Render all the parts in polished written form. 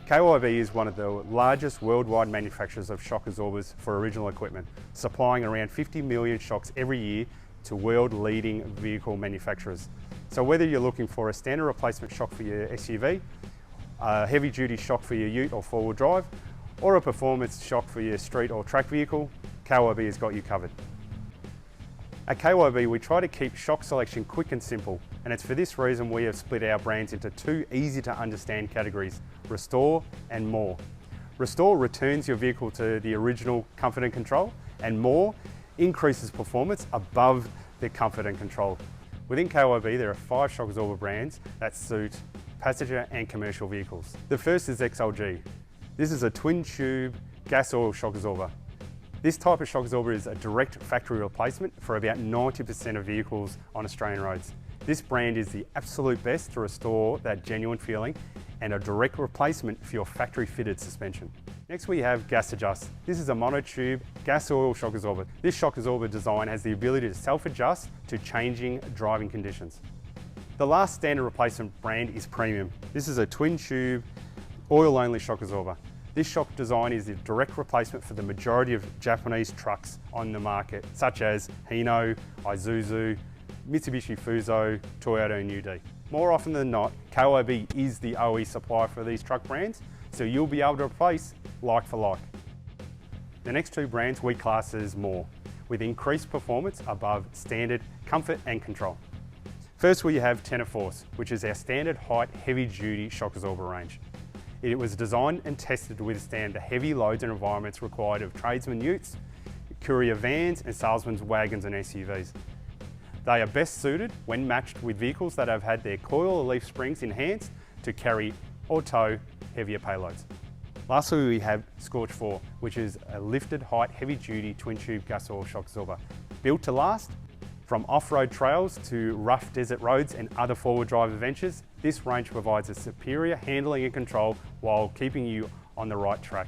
KYB is one of the largest worldwide manufacturers of shock absorbers for original equipment, supplying around 50 million shocks every year to world-leading vehicle manufacturers. So whether you're looking for a standard replacement shock for your SUV, a heavy-duty shock for your ute or four-wheel drive, or a performance shock for your street or track vehicle, KYB has got you covered. At KYB, we try to keep shock selection quick and simple, and it's for this reason we have split our brands into two easy to understand categories, Restore and More. Restore returns your vehicle to the original comfort and control, and More increases performance above the comfort and control. Within KYB, there are 5 shock absorber brands that suit passenger and commercial vehicles. The first is XLG. This is a twin tube gas oil shock absorber. This type of shock absorber is a direct factory replacement for about 90% of vehicles on Australian roads. This brand is the absolute best to restore that genuine feeling and a direct replacement for your factory fitted suspension. Next we have Gas Adjust. This is a monotube gas oil shock absorber. This shock absorber design has the ability to self-adjust to changing driving conditions. The last standard replacement brand is Premium. This is a twin tube oil only shock absorber. This shock design is the direct replacement for the majority of Japanese trucks on the market, such as Hino, Isuzu, Mitsubishi Fuso, Toyota and UD. More often than not, KYB is the OE supplier for these truck brands, so you'll be able to replace like for like. The next 2 brands we class as More, with increased performance above standard comfort and control. First we have Tenor Force, which is our standard height heavy duty shock absorber range. It was designed and tested to withstand the heavy loads and environments required of tradesmen utes, courier vans and salesmen's wagons and SUVs. They are best suited when matched with vehicles that have had their coil or leaf springs enhanced to carry or tow heavier payloads. Lastly, we have Scorch 4, which is a lifted height heavy duty twin tube gas oil shock absorber. Built to last, from off-road trails to rough desert roads and other four-wheel drive adventures, this range provides a superior handling and control while keeping you on the right track.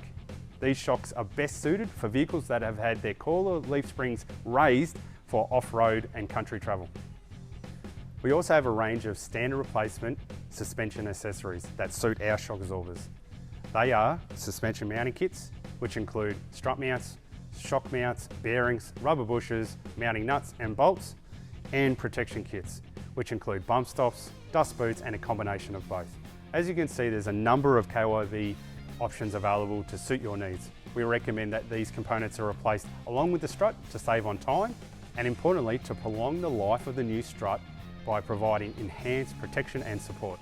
These shocks are best suited for vehicles that have had their coil or leaf springs raised for off-road and country travel. We also have a range of standard replacement suspension accessories that suit our shock absorbers. They are suspension mounting kits, which include strut mounts, shock mounts, bearings, rubber bushes, mounting nuts and bolts, and protection kits, which include bump stops, dust boots, and a combination of both. As you can see, there's a number of KYB options available to suit your needs. We recommend that these components are replaced along with the strut to save on time, and importantly, to prolong the life of the new strut by providing enhanced protection and support.